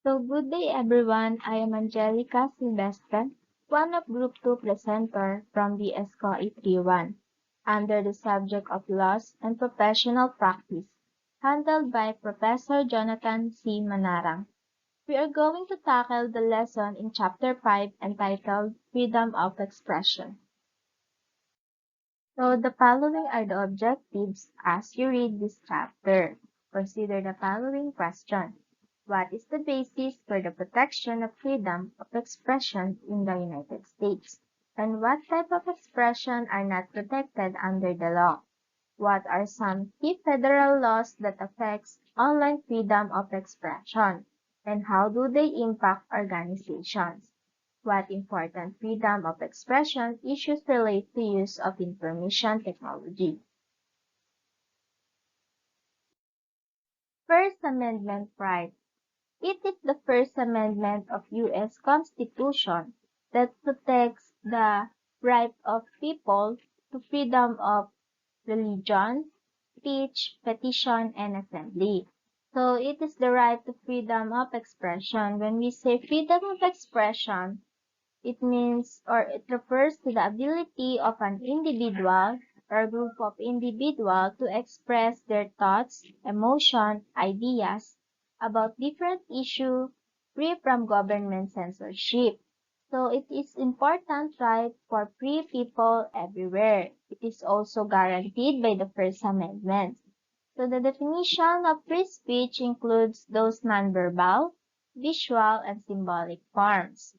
So good day everyone, I am Angelica Silvestre, one of Group 2 presenter from the SCOE 31, under the subject of Laws and Professional Practice, handled by Professor Jonathan C. Manarang. We are going to tackle the lesson in Chapter 5 entitled Freedom of Expression. So the following are the objectives as you read this chapter. Consider the following question. What is the basis for the protection of freedom of expression in the United States? And what type of expression are not protected under the law? What are some key federal laws that affects online freedom of expression? And how do they impact organizations? What important freedom of expression issues relate to use of information technology? First Amendment right. It is the First Amendment of U.S. Constitution that protects the right of people to freedom of religion, speech, petition, and assembly. So it is the right to freedom of expression. When we say freedom of expression, it means or it refers to the ability of an individual or group of individuals to express their thoughts, emotions, ideas about different issues free from government censorship. So it is important right for free people everywhere. It is also guaranteed by the First Amendment. So the definition of free speech includes those nonverbal, visual, and symbolic forms.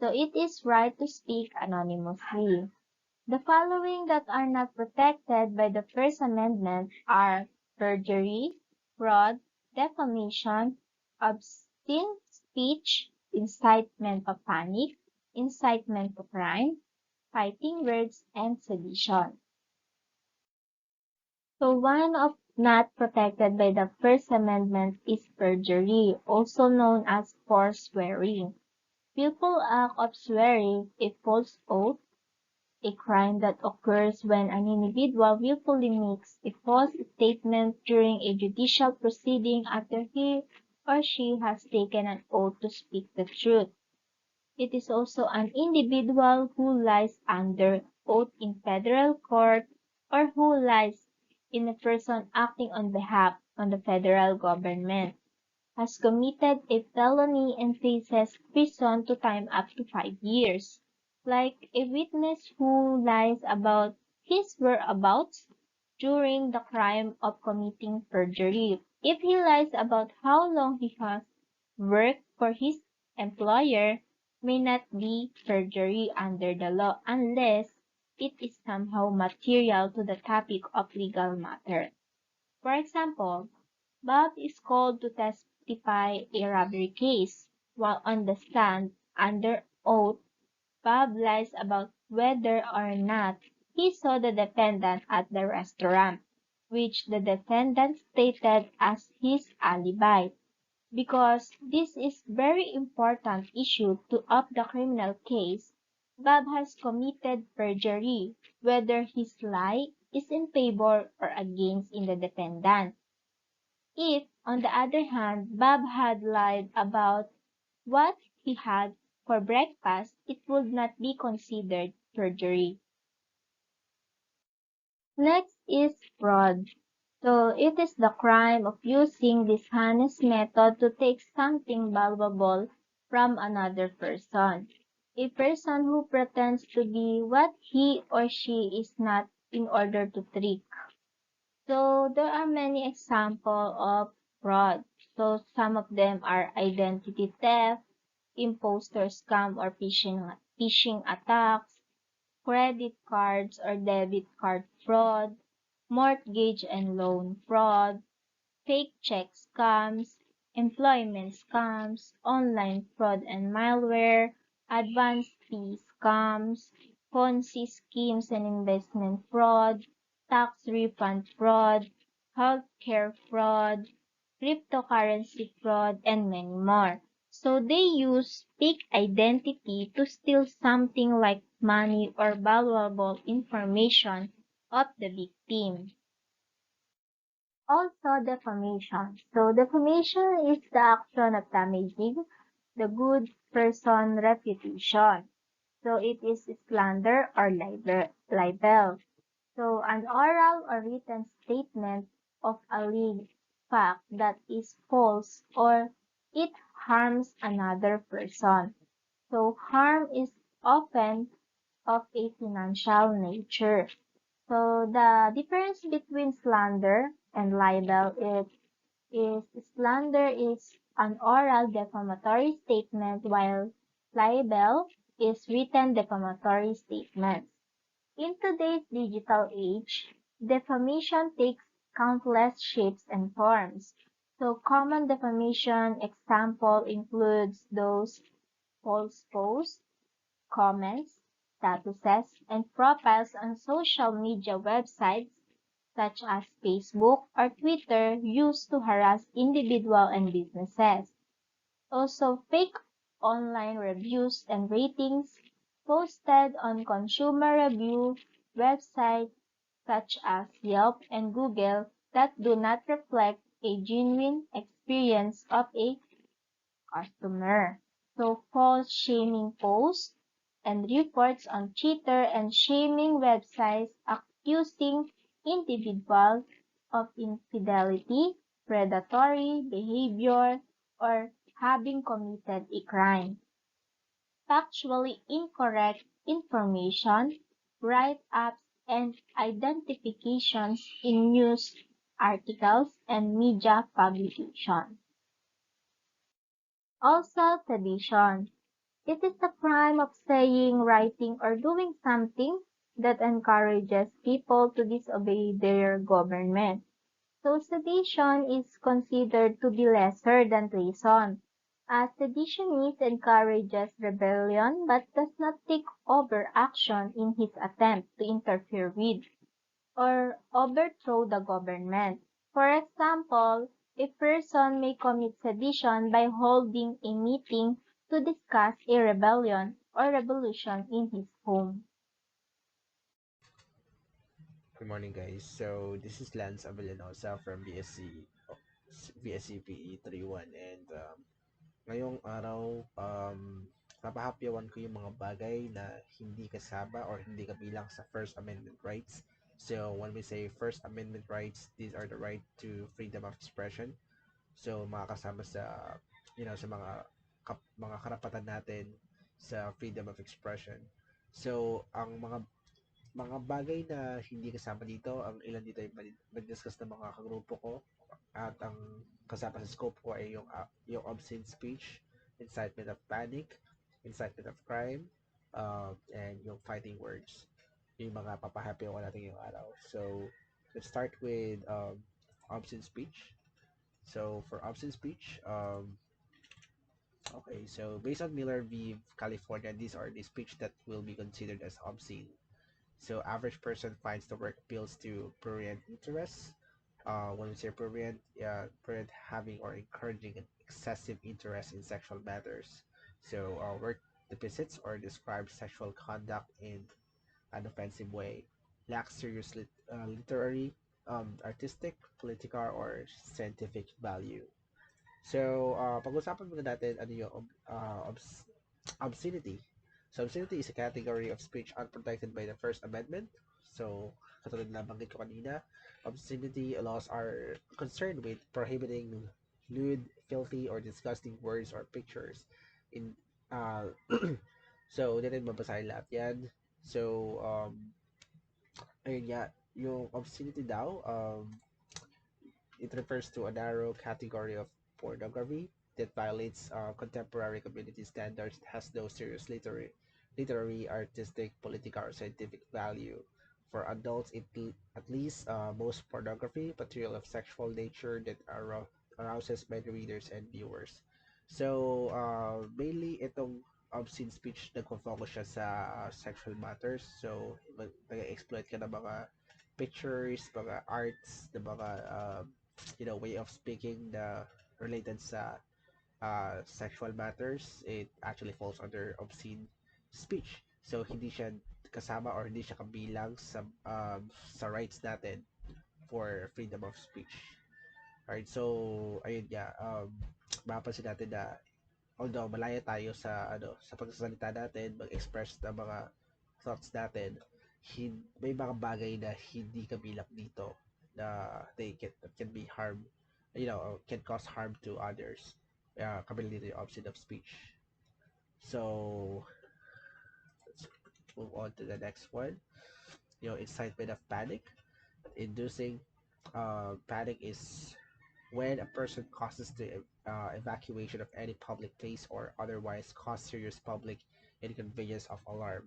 So it is right to speak anonymously. The following that are not protected by the First Amendment are perjury, fraud, defamation, obscene speech, incitement of panic, incitement to crime, fighting words, and sedition. So one of not protected by the First Amendment is perjury, also known as forswearing. Willful act of swearing a false oath, a crime that occurs when an individual willfully makes a false statement during a judicial proceeding after he or she has taken an oath to speak the truth. It is also an individual who lies under oath in federal court or who lies in a person acting on behalf of the federal government, has committed a felony and faces prison to time up to 5 years, like a witness who lies about his whereabouts during the crime of committing perjury. If he lies about how long he has worked for his employer, may not be perjury under the law unless it is somehow material to the topic of legal matter. For example, Bob is called to testify a robbery case. While on the stand, under oath, Bob lies about whether or not he saw the defendant at the restaurant, which the defendant stated as his alibi. Because this is very important issue of the criminal case, Bob has committed perjury, whether his lie is in favor or against in the defendant. If, on the other hand, Bob had lied about what he had for breakfast, it would not be considered perjury. Next is fraud. So it is the crime of using dishonest method to take something valuable from another person. A person who pretends to be what he or she is not in order to trick. So there are many examples of fraud. So some of them are identity theft, imposter scam or phishing attacks, credit cards or debit card fraud, mortgage and loan fraud, fake check scams, employment scams, online fraud and malware, advance fee scams, Ponzi schemes and investment fraud, tax refund fraud, healthcare fraud, cryptocurrency fraud, and many more. So they use fake identity to steal something like money or valuable information of the victim. Also, defamation. So, defamation is the action of damaging the good person reputation. So, it is slander or libel. So, an oral or written statement of alleged fact that is false or it harms another person. So, harm is often of a financial nature. So, the difference between slander and libel is slander is an oral defamatory statement while libel is written defamatory statements. In today's digital age, defamation takes countless shapes and forms. So common defamation example includes those false posts, comments, statuses, and profiles on social media websites such as Facebook or Twitter used to harass individuals and businesses. Also, fake online reviews and ratings posted on consumer review websites such as Yelp and Google that do not reflect a genuine experience of a customer. So, false shaming posts and reports on cheater and shaming websites accusing individuals of infidelity, predatory behavior, or having committed a crime. Factually incorrect information, write-ups, and identifications in news articles and media publications. Also, sedition. It is the crime of saying, writing, or doing something that encourages people to disobey their government. So sedition is considered to be lesser than treason. A seditionist encourages rebellion but does not take over action in his attempt to interfere with or overthrow the government. For example, a person may commit sedition by holding a meeting to discuss a rebellion or revolution in his home. Good morning, guys. So this is Lanze A from BSc PE 31, and ngayong araw papahapyawan ko yung mga bagay na hindi kasama or hindi kabilang sa First Amendment rights. So when we say First Amendment rights, these are the right to freedom of expression. So makakasama sa sa mga karapatan natin sa freedom of expression. So ang mga bagay na hindi kasama dito, ang ilan dito ay mag-discuss ng mga kagrupo ko at ang kasama sa scope ko ay yung obscene speech, incitement of panic, incitement of crime, and yung fighting words. Yung mga papahappy ko natin yung araw. So, let's start with obscene speech. So, for obscene speech, okay, so based on Miller v. California, these are the speech that will be considered as obscene. So average person finds the work appeals to prurient interests. When we say prurient having or encouraging an excessive interest in sexual matters. So work depicts or describes sexual conduct in an offensive way, lacks serious literary, artistic, political, or scientific value. So, pag-usapan muna natin ano yung obscenity. So, obscenity is a category of speech unprotected by the First Amendment. So, katulad na banggit ko kanina, obscenity laws are concerned with prohibiting lewd, filthy, or disgusting words or pictures. In so, hindi rin mabasahin lahat yan. So, ayun nga, yung obscenity daw, it refers to a narrow category of pornography that violates contemporary community standards and has no serious literary, artistic, political, or scientific value. For adults, at least most pornography material of sexual nature that arouses many readers and viewers. So, mainly itong obscene speech nagpo-focus siya sa sexual matters. So, nag-exploit ka ng mga pictures, mga arts, the mga way of speaking na related sa sexual matters, it actually falls under obscene speech. So, hindi siya kasama or hindi siya kabilang sa rights natin. for freedom of speech. Alright, so ayun nga, mapapansin natin na although malaya tayo sa sa pagsasalita natin, mag-express ng mga thoughts natin, may mga bagay na hindi kabilang dito na can be harm, can cause harm to others. Kabilang dito yung opposite of speech. So, let's move on to the next one. Incitement of panic. Inducing panic is when a person causes the evacuation of any public place or otherwise cause serious public inconvenience of alarm.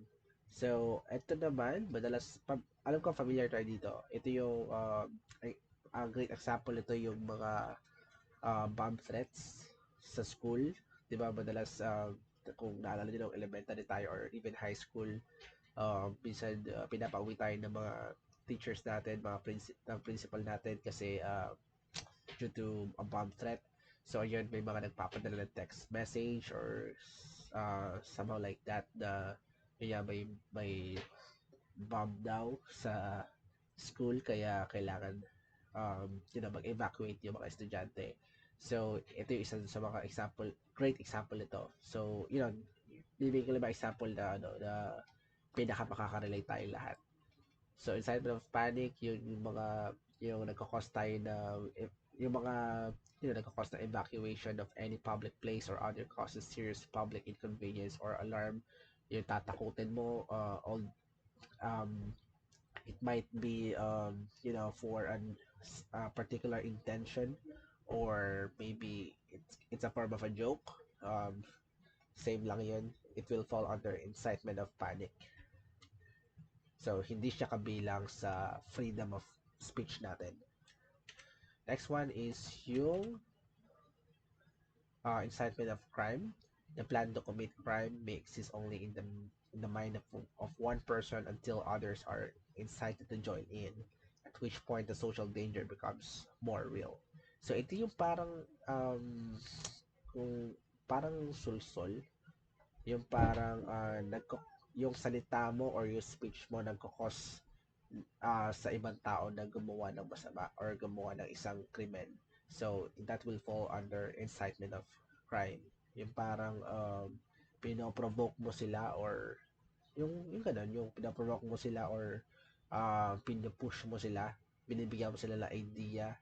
So, ito naman, alam ko familiar tayo dito. Ito yung, ang great example ito yung mga bomb threats sa school. Di ba, madalas, kung naalala nyo ng elementary tayo or even high school, minsan pinapauwi tayo ng mga teachers natin, ng principal natin kasi due to a bomb threat. So, ayun, may mga nagpapadala ng text message or somehow like that na may bomb daw sa school kaya kailangan mag-evacuate yung mga estudyante. So, ito yung isa sa mga great example ito. So, bibigyan ko lang ba example na, na pinaka makaka-relate tayo lahat. So, incitement of panic, yung nagkakos tayo na, yung mga, nagkakos na evacuation of any public place or other causes serious public inconvenience or alarm, yung tatakutin mo, um, it might be, for a particular intention, or maybe it's a form of a joke. Same lang yun. It will fall under incitement of panic. So, hindi siya kabilang sa freedom of speech natin. Next one is yung incitement of crime. The plan to commit crime may exist only in the mind of one person until others are incited to join in, at which point the social danger becomes more real. So, ito yung kung parang sulsol, yung parang yung salita mo or yung speech mo nagkakos sa ibang tao na gumawa ng masama or gumawa ng isang krimen. So, that will fall under incitement of crime. Yung parang pinoprovoke mo sila or yung ganun, yung pinoprovoke mo sila or pinupush mo sila, binibigyan mo sila ng idea,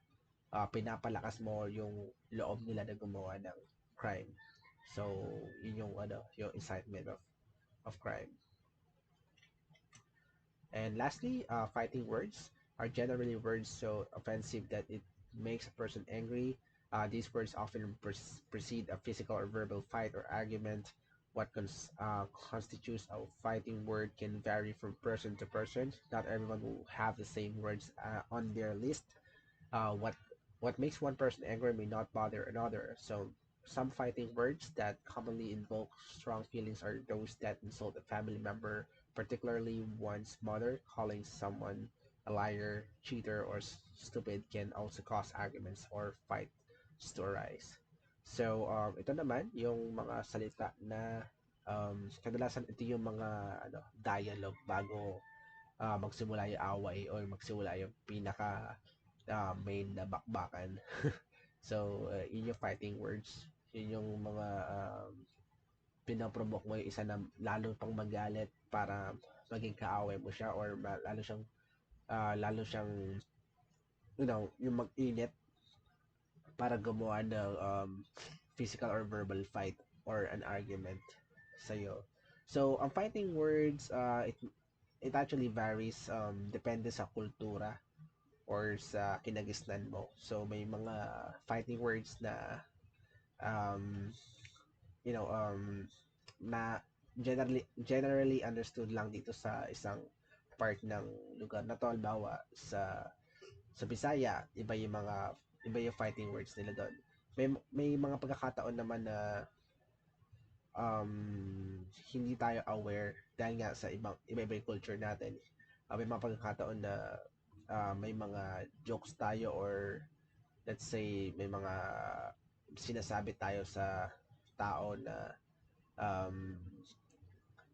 pinapalakas mo yung loob nila na gumawa ng crime. So, yun yung incitement of crime. And lastly, fighting words are generally words so offensive that it makes a person angry. These words often precede a physical or verbal fight or argument. What constitutes a fighting word can vary from person to person. Not everyone will have the same words on their list. What makes one person angry may not bother another. So some fighting words that commonly invoke strong feelings are those that insult a family member, particularly one's mother. Calling someone a liar, cheater, or stupid can also cause arguments or fights to arise. So, ito naman, yung mga salita na kadalasan ito yung mga dialogue bago magsimula yung away or magsimula yung pinaka main na bakbakan. So, yun yung fighting words. Yun yung mga pinaprovoke mo yung isa na lalo pang magalit para maging kaaway mo siya or lalo siyang yung mag-init para gumawa ng physical or verbal fight or an argument sa'yo. So, ang fighting words, it actually varies depende sa kultura or sa kinagisnan mo. So, may mga fighting words na um, you know, na generally understood lang dito sa isang part ng lugar na to. Halimbawa, sa Bisaya, iba yung fighting words nila doon. May mga pagkakataon naman na hindi tayo aware dahil nga sa iba-iba yung culture natin. May mga pagkakataon na may mga jokes tayo or let's say may mga sinasabi tayo sa tao na um,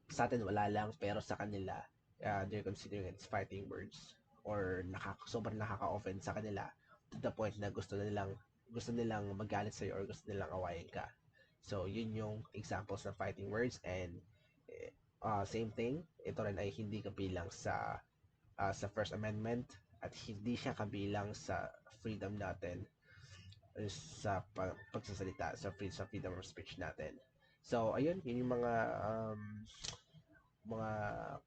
sa atin wala lang pero sa kanila they're considering it's fighting words. or sobrang nakaka-offend sa kanila to the point na gusto nilang magalit sa'yo or gusto nilang awayin ka. So, yun yung examples ng fighting words and same thing, ito rin ay hindi kabilang sa First Amendment at hindi siya kabilang sa freedom natin sa pagsasalita, sa freedom of speech natin. So, ayun, yun yung mga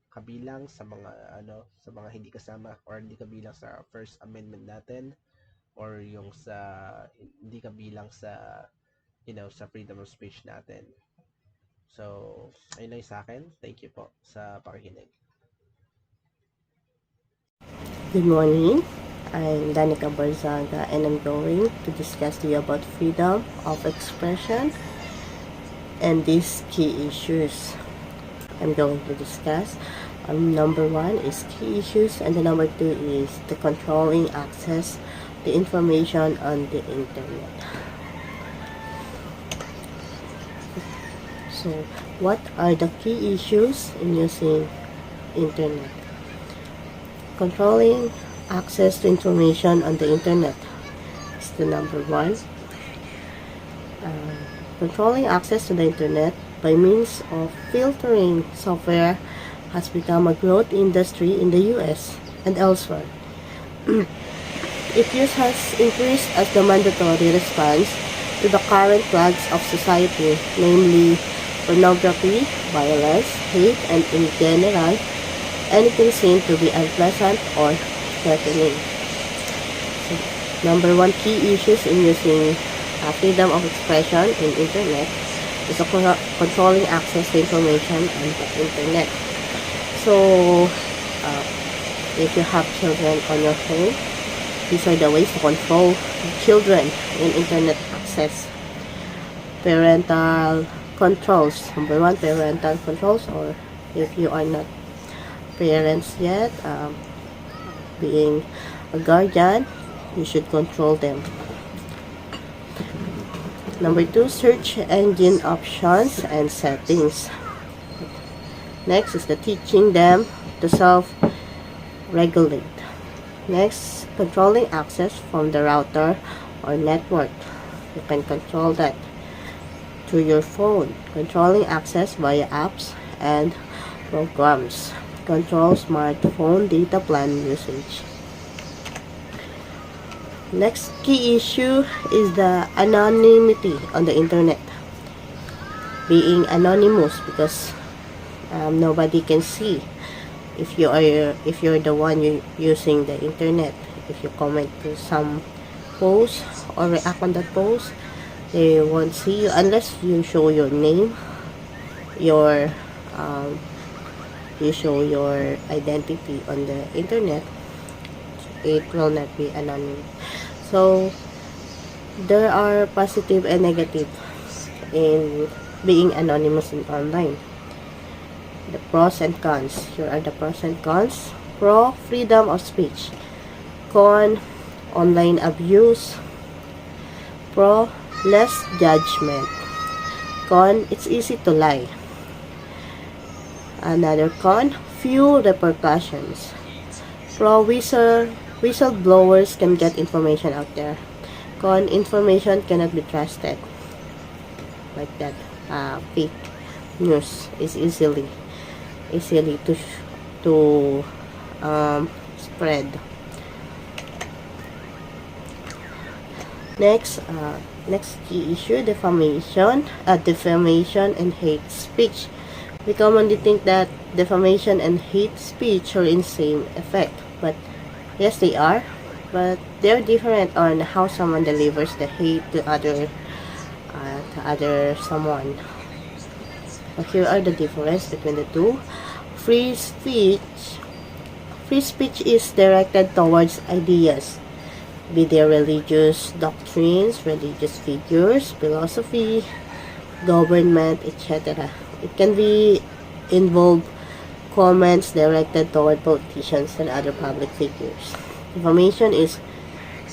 kabilang sa mga hindi kasama or hindi kabilang sa First Amendment natin or yung hindi kabilang sa freedom of speech natin. So, ayun lang sa akin. Thank you po sa pakikinig. Good morning. I'm Danica Barzaga and I'm going to discuss to you about freedom of expression and these key issues. I'm going to discuss. Number 1 is key issues and the number 2 is the controlling access the information on the internet. So, what are the key issues in using internet? Controlling access to information on the internet is the number 1. Controlling access to the internet by means of filtering software has become a growth industry in the US and elsewhere. Its use has increased as the mandatory response to the current plagues of society, namely pornography, violence, hate, and in general, anything seen to be unpleasant or threatening. So, number 1 key issues in using freedom of expression in internet is controlling access to information on the internet. So, if you have children on your home, these are the ways to control children in internet access. Parental controls. Number 1, parental controls, or if you are not parents yet, being a guardian, you should control them. Number 2, search engine options and settings. Next is the teaching them to self-regulate. Next, controlling access from the router or network. You can control that to your phone. Controlling access via apps and programs. Control smartphone data plan usage. Next key issue is the anonymity on the internet. Being anonymous because nobody can see if you're the one using the internet. If you comment to some post or react on that post, they won't see you unless you show your name, you show your identity on the internet. It will not be anonymous. So there are positive and negative in being anonymous in online. The pros and cons. Here are the pros and cons. Pro, freedom of speech. Con, online abuse. Pro, less judgment. Con, it's easy to lie. Another con, few repercussions. Pro, whistleblowers can get information out there. Con, information cannot be trusted. Like that. Fake news is easily to spread. Next key issue, defamation and hate speech. We commonly think that defamation and hate speech are in same effect, but yes, they are, but they're different on how someone delivers the hate to other someone. But here are the difference between the two. Free speech is directed towards ideas, be they religious doctrines, religious figures, philosophy, government, etc. It can be involve comments directed toward politicians and other public figures. Information is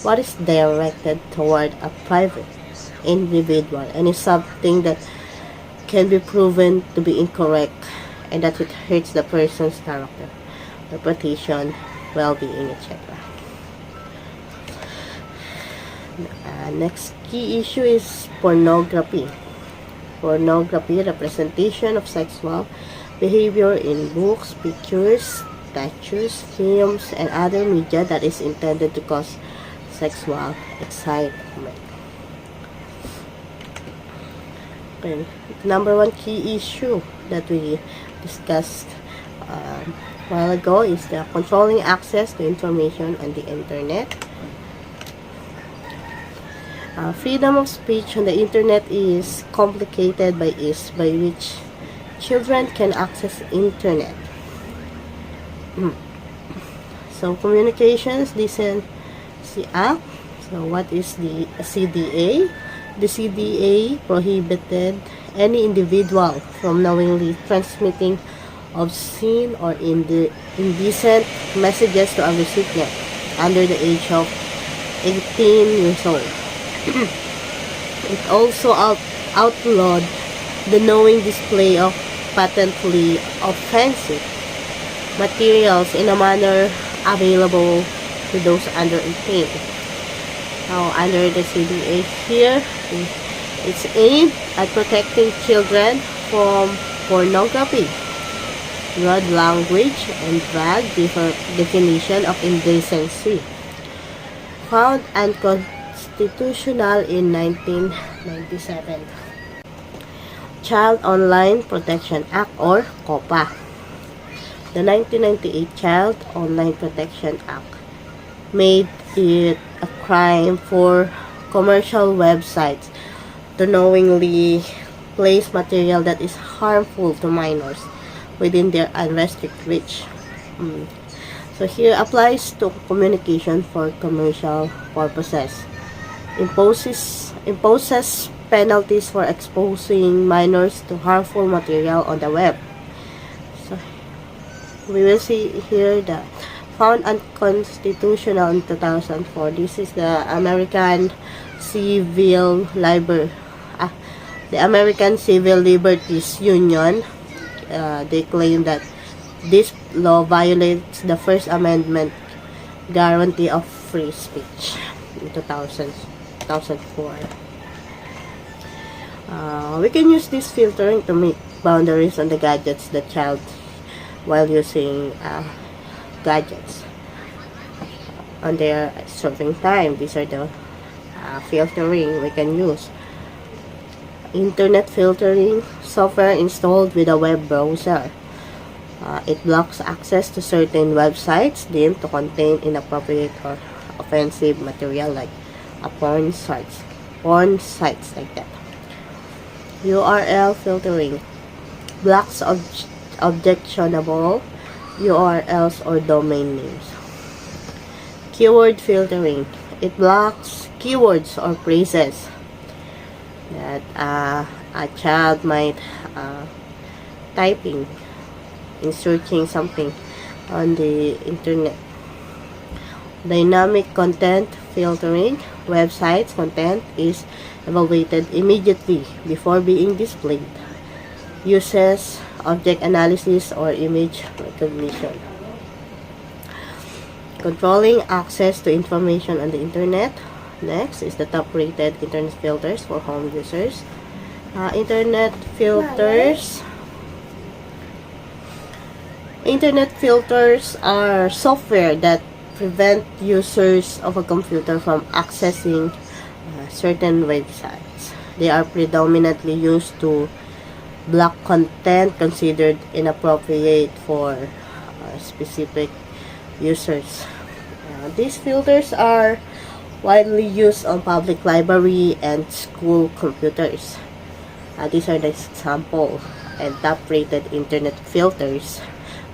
what is directed toward a private individual and is something that can be proven to be incorrect and that it hurts the person's character, reputation, well-being, etc. Next key issue is pornography. Pornography, representation of sexual behavior in books, pictures, statues, films, and other media that is intended to cause sexual excitement. Okay. Number one key issue that we discussed a while ago is the controlling access to information on the internet. Freedom of speech on the internet is complicated by ease by which children can access internet. So communications decency act. So what is the CDA? The CDA prohibited any individual from knowingly transmitting obscene or indecent messages to a recipient under the age of 18 years old. It also outlawed the knowing display of patently offensive materials in a manner available to those under 18. Now, under the CDA here, it's aimed at protecting children from pornography, broad language, and vague definition of indecency, found unconstitutional in 1997. Child Online Protection Act, or COPA. The 1998 Child Online Protection Act made it a crime for commercial websites to knowingly place material that is harmful to minors within their unrestricted reach. So here applies to communication for commercial purposes. Imposes penalties for exposing minors to harmful material on the web. So we will see here that found unconstitutional in 2004. This is the American Civil Liberties Union. They claim that this law violates the First Amendment guarantee of free speech in 2004. We can use this filtering to make boundaries on the gadgets the child while using gadgets on their surfing time. These are the filtering we can use. Internet filtering software installed with a web browser. It blocks access to certain websites deemed to contain inappropriate or offensive material, like porn sites like that. URL filtering blocks objectionable URLs or domain names. Keyword filtering, it blocks keywords or phrases that a child might typing in searching something on the internet. Dynamic content filtering, websites content is evaluated immediately before being displayed. Uses object analysis or image recognition. Controlling access to information on the internet. Next is the top rated internet filters for home users. Internet filters are software that prevent users of a computer from accessing certain websites. They are predominantly used to block content considered inappropriate for specific users. These filters are widely used on public library and school computers. These are the example and top-rated internet filters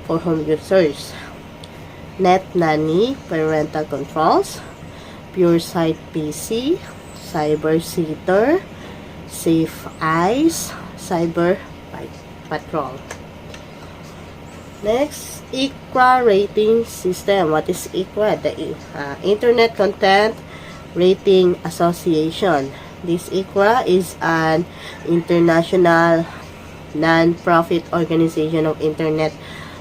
for home users. Net Nanny parental controls, Pure Sight PC, Cyber Seater, Safe Eyes, Cyber Patrol. Next, ICRA rating system. What is ICRA? The Internet Content Rating Association. This ICRA is an international non-profit organization of internet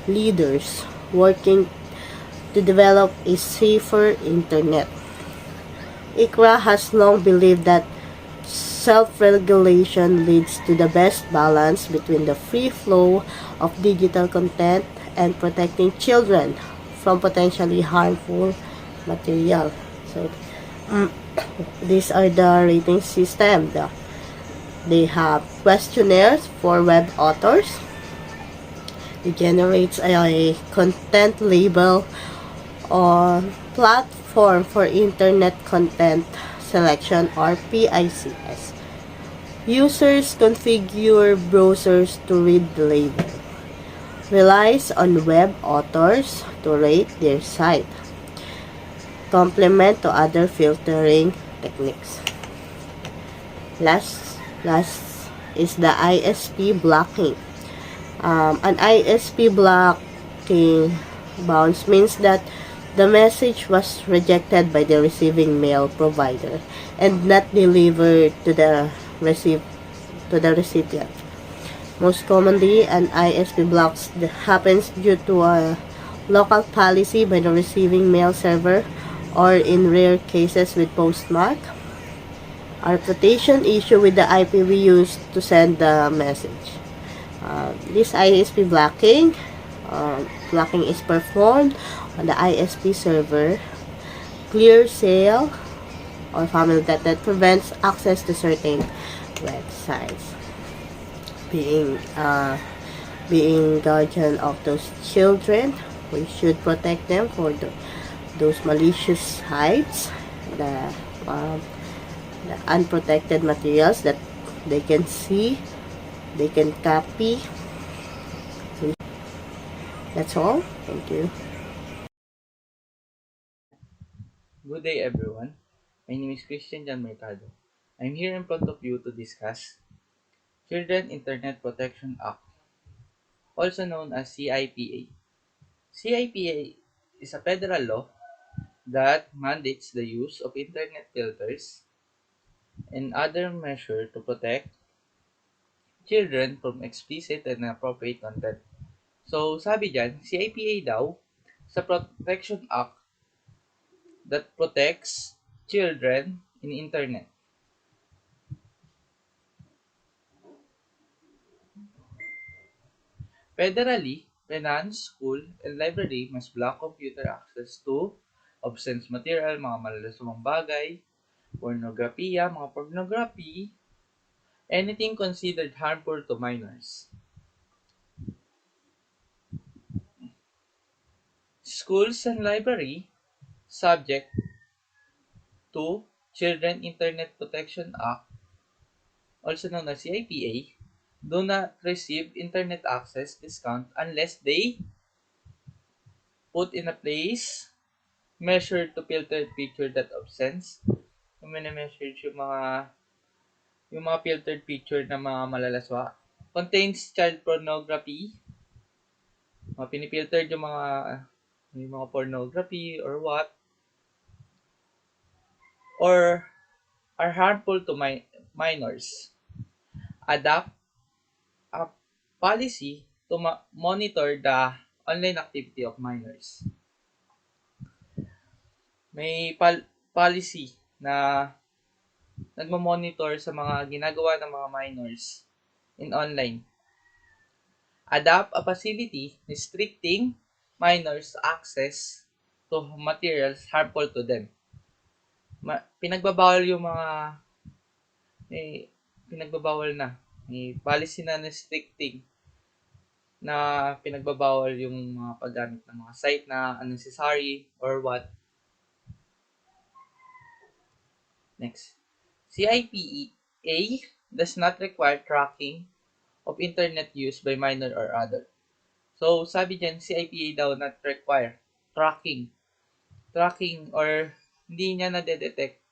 leaders working to develop a safer internet. ICRA has long believed that self-regulation leads to the best balance between the free flow of digital content and protecting children from potentially harmful material. So, these are the rating system. They have questionnaires for web authors. It generates a content label on platform for internet content selection or PICS. Users configure browsers to read the label. Relies on web authors to rate their site. Complement to other filtering techniques. Last is the ISP blocking. An ISP blocking bounce means that the message was rejected by the receiving mail provider and not delivered to the recipient. Most commonly, an ISP blocks happens due to a local policy by the receiving mail server or in rare cases with postmark. A reputation issue with the IP we use to send the message. This ISP blocking is performed on the ISP server. Clear sale or family that prevents access to certain websites. Being guardian of those children, we should protect them for those malicious sites, the unprotected materials that they can see, they can copy. That's all. Thank you. Good day, everyone. My name is Christian John Mercado. I'm here in front of you to discuss Children Internet Protection Act, also known as CIPA. CIPA is a federal law that mandates the use of internet filters and other measures to protect children from explicit and inappropriate content. So, sabi dyan, CIPA daw sa Protection Act that protects children in internet. Federally financed school and library must block computer access to obscene material, mga malalasamang bagay, mga pornography, anything considered harmful to minors. Schools and library, subject to Children Internet Protection Act, also known as CIPA, do not receive internet access discount unless they put in a place measure to filter picture that obscens. Yung message yung mga filtered picture na mga malalaswa. Contains child pornography. Mga pinifiltered yung mga pornography or what. Or are harmful to minors. Adopt a policy to monitor the online activity of minors. May policy na nagmo-monitor sa mga ginagawa ng mga minors in online. Adopt a facility restricting minors' access to materials harmful to them. Pinagbabawal yung pinagbabawal na. May policy na restricting na pinagbabawal yung mga paggamit ng mga site na unnecessary or what. Next. CIPA does not require tracking of internet use by minor or adult. So, sabi dyan, CIPA daw not require tracking. Tracking or hindi niya na-detect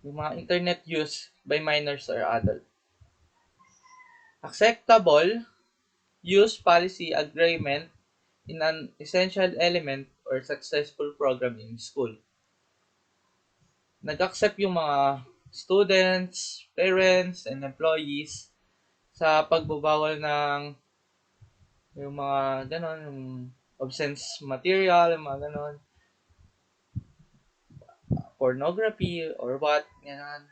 yung mga internet use by minors or adult. Acceptable use policy agreement in an essential element or successful program in school. Nag-accept yung mga students, parents, and employees sa pagbabawal ng yung mga ganon, yung obscene material, mga ganon, pornography, or what, ganon.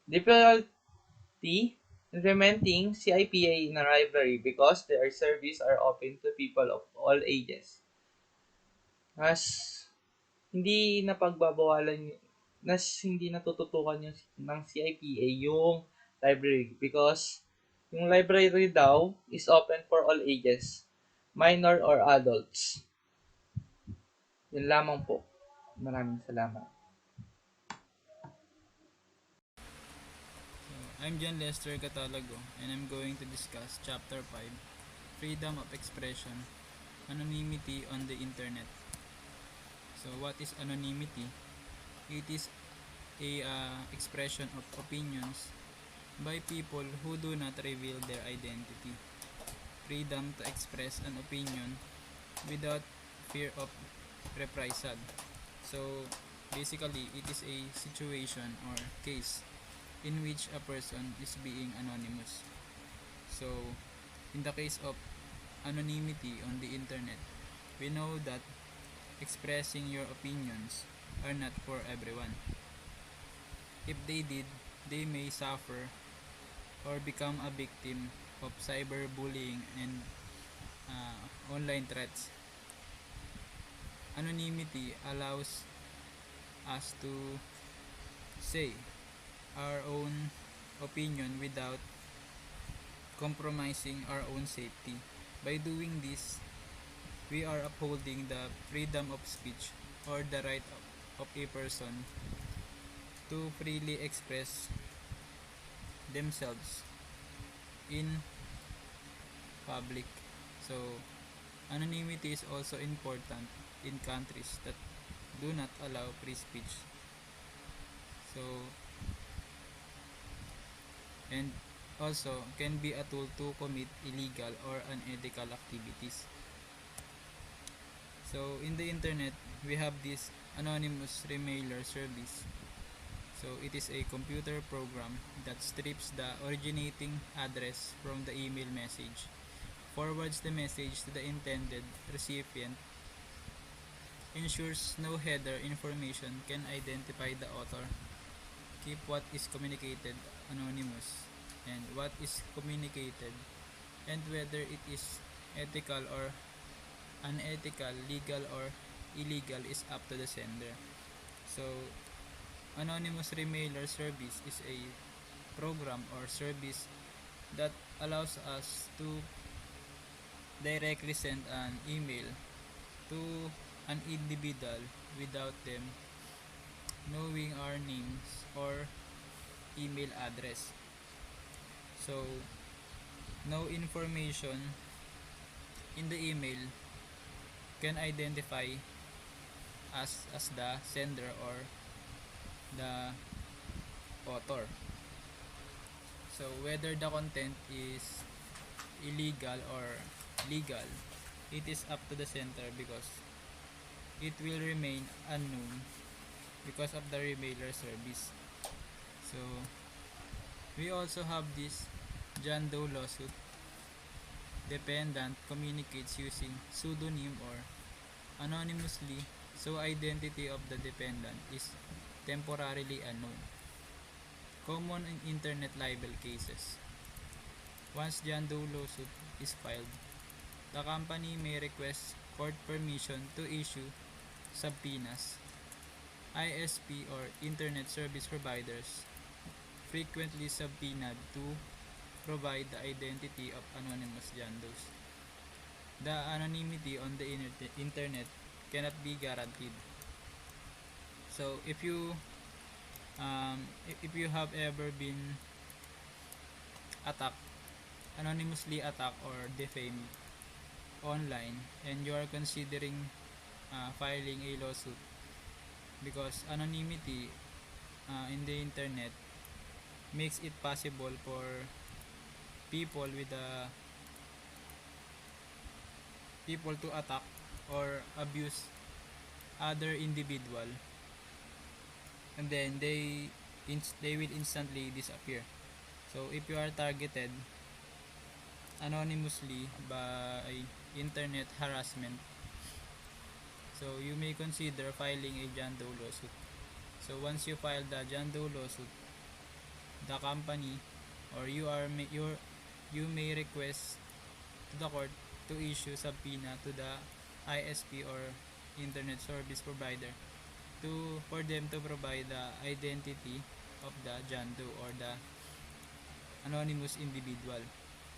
Difficulty implementing CIPA in a library because their service are open to people of all ages. Mas hindi napagbabawalan, hindi natututukan ng CIPA yung library because yung library daw is open for all ages, minor or adults. Yun lamang po. Maraming salamat. I'm John Lester Catalogo, and I'm going to discuss Chapter 5, Freedom of Expression, Anonymity on the Internet. So what is anonymity? It is a expression of opinions by people who do not reveal their identity. Freedom to express an opinion without fear of reprisal. So basically, it is a situation or case in which a person is being anonymous. So in the case of anonymity on the internet, we know that expressing your opinions are not for everyone. If they did, they may suffer or become a victim of cyberbullying and online threats. Anonymity allows us to say our own opinion without compromising our own safety. By doing this, we are upholding the freedom of speech or the right of a person to freely express themselves in public. So, anonymity is also important in countries that do not allow free speech. So, and also can be a tool to commit illegal or unethical activities. So in the internet, we have this anonymous remailer service. So it is a computer program that strips the originating address from the email message, forwards the message to the intended recipient, ensures no header information can identify the author, keep what is communicated anonymous, and what is communicated and whether it is ethical or unethical, legal or illegal is up to the sender. So anonymous remailer service is a program or service that allows us to directly send an email to an individual without them knowing our names or email address. So no information in the email can identify us as the sender or the author. So whether the content is illegal or legal, it is up to the sender because it will remain unknown because of the remailer service. So we also have this Yzon B lawsuit. Dependent communicates using pseudonym or anonymously, so identity of the dependent is temporarily unknown. Common in internet libel cases. Once Yzon B lawsuit is filed, the company may request court permission to issue subpoenas. ISP or internet service providers frequently subpoenaed to provide the identity of anonymous Yzon Bs. The anonymity on the internet cannot be guaranteed. So if you have ever been attacked, anonymously attacked or defamed online, and you are considering filing a lawsuit because anonymity in the internet makes it possible for people to attack or abuse other individual, and then they will instantly disappear. So if you are targeted anonymously by internet harassment, So you may consider filing a John Doe lawsuit. So once you file the John Doe lawsuit, the company or you may request to the court to issue subpoena to the ISP or internet service provider to for them to provide the identity of the John Doe or the anonymous individual.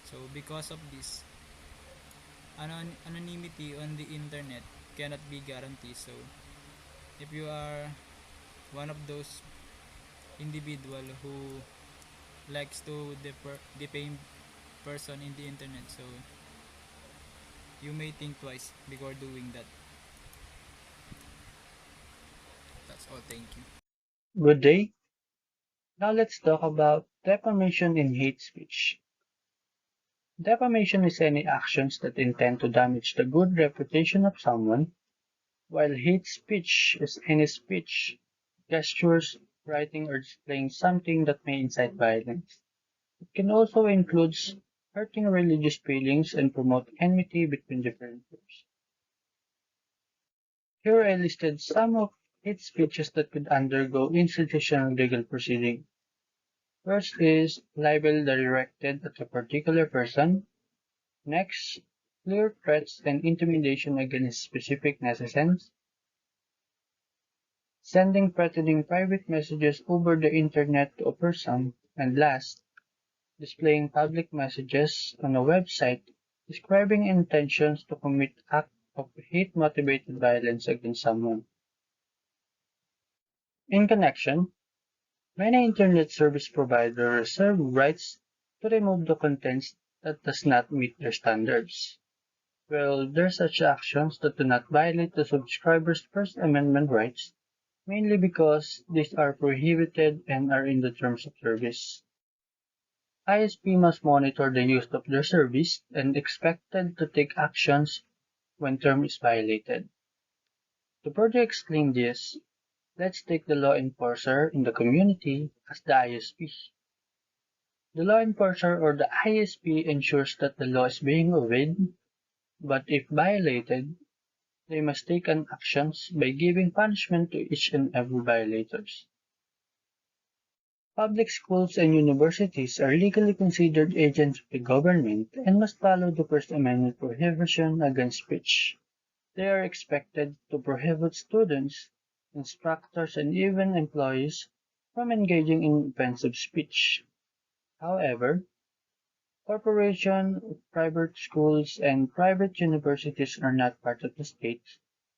So because of this, anonymity on the internet cannot be guaranteed. So if you are one of those individual who likes to defame person in the internet, so you may think twice before doing that. That's all. Thank you. Good day. Now let's talk about defamation in hate speech. Defamation is any actions that intend to damage the good reputation of someone, while hate speech is any speech, gestures, writing, or displaying something that may incite violence. It can also include hurting religious feelings and promote enmity between different groups. Here I listed some of hate speeches that could undergo institutional legal proceeding. First is libel directed at a particular person. Next, clear threats and intimidation against specific netizens. Sending threatening private messages over the internet to a person. And last, displaying public messages on a website describing intentions to commit act of hate-motivated violence against someone. In connection, many internet service providers reserve rights to remove the contents that does not meet their standards. Well, there are such actions that do not violate the subscriber's First Amendment rights, mainly because these are prohibited and are in the terms of service. ISP must monitor the use of their service and expected to take actions when term is violated. To further explain this, let's take the law enforcer in the community as the ISP. The law enforcer or the ISP ensures that the law is being obeyed, but if violated, they must take an actions by giving punishment to each and every violators. Public schools and universities are legally considered agents of the government and must follow the First Amendment prohibition against speech. They are expected to prohibit students, instructors, and even employees from engaging in offensive speech. However, corporations, private schools, and private universities are not part of the state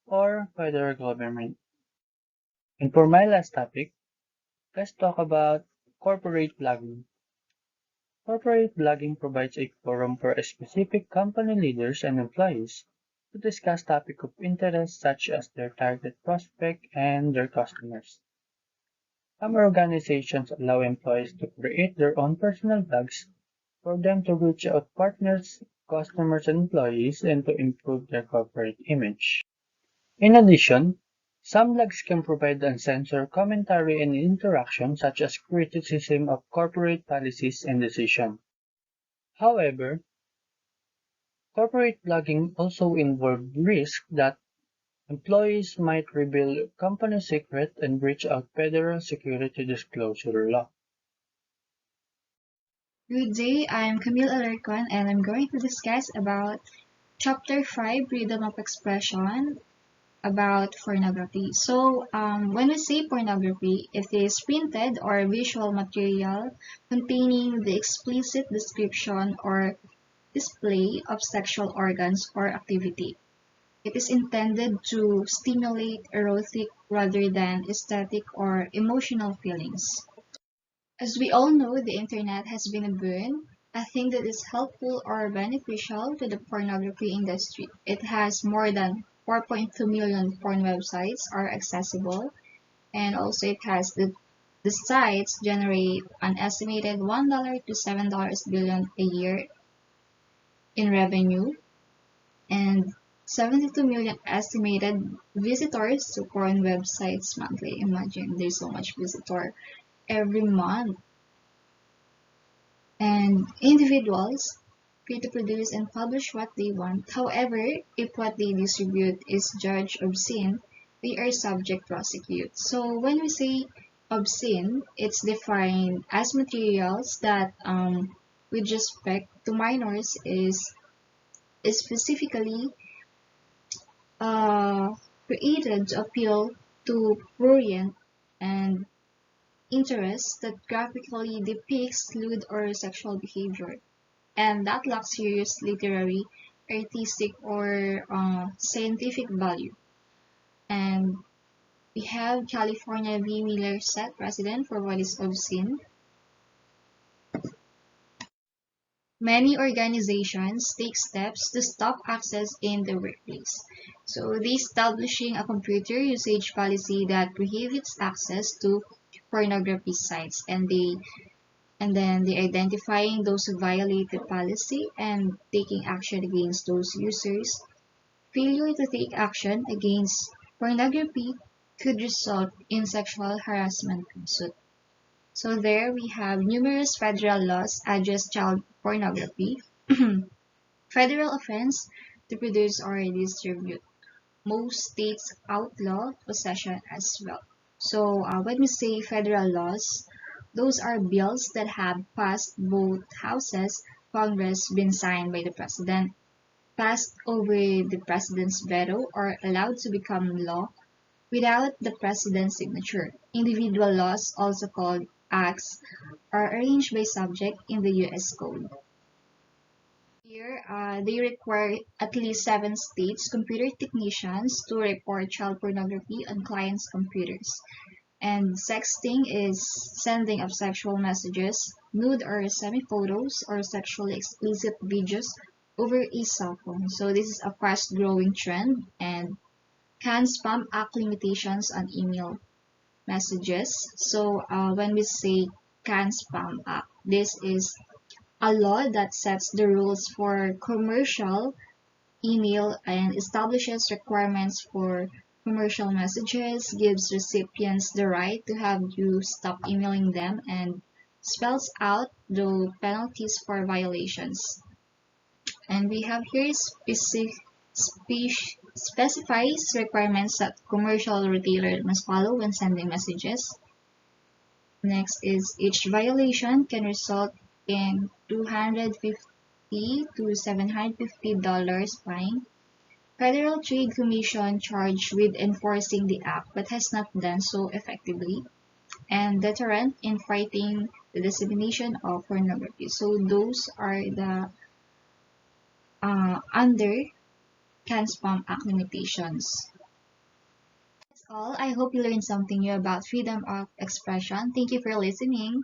or federal government. And for my last topic, let's talk about corporate blogging. Corporate blogging provides a forum for a specific company leaders and employees to discuss topics of interest such as their target prospect and their customers. Some organizations allow employees to create their own personal blogs for them to reach out partners, customers, and employees and to improve their corporate image. In addition, some blogs can provide uncensored commentary and interaction such as criticism of corporate policies and decisions. However, corporate blogging also involves risk that employees might reveal company secrets and breach out federal security disclosure law. Good day, I'm Camille and I'm going to discuss about Chapter 5, Freedom of Expression, about pornography. When we say pornography, it is printed or visual material containing the explicit description or display of sexual organs or activity. It is intended to stimulate erotic rather than aesthetic or emotional feelings. As we all know, the internet has been a boon, a thing that is helpful or beneficial to the pornography industry. It has more than 4.2 million porn websites are accessible, and also it has the sites generate an estimated $1 to $7 billion a year in revenue, and 72 million estimated visitors to porn websites monthly. Imagine there's so much visitor every month. And individuals free to produce and publish what they want. However, if what they distribute is judged obscene, they are subject to prosecute. So when we say obscene, it's defined as materials that, with respect to minors, is specifically uh, created to appeal to prurient and interest that graphically depicts lewd or sexual behavior, and that lacks serious literary, artistic, or scientific value. And we have California v. Miller set precedent for what is obscene. Many organizations take steps to stop access in the workplace. So they establishing a computer usage policy that prohibits access to pornography sites, and then they identifying those who violate the policy and taking action against those users. Failure to take action against pornography could result in sexual harassment suit. So there we have numerous federal laws address child pornography, federal offense to produce or distribute. Most states outlaw possession as well. So when we say federal laws, those are bills that have passed both houses, Congress, been signed by the president, passed over the president's veto, or allowed to become law without the president's signature. Individual laws, also called acts, are arranged by subject in the U.S. Code. Here, they require at least 7 states computer technicians to report child pornography on clients' computers. And sexting is sending of sexual messages, nude or semi-photos, or sexually explicit videos over a cell phone. So this is a fast-growing trend, and can spam act limitations on email messages. So when we say can spam act, this is a law that sets the rules for commercial email and establishes requirements for commercial messages, gives recipients the right to have you stop emailing them, and spells out the penalties for violations. And we have here specifies requirements that commercial retailer must follow when sending messages. Next is each violation can result in $250 to $750 fine. Federal Trade Commission charged with enforcing the act but has not done so effectively, and deterrent in fighting the dissemination of pornography. So those are the under can spam act limitations. That's all. I hope you learned something new about freedom of expression. Thank you for listening.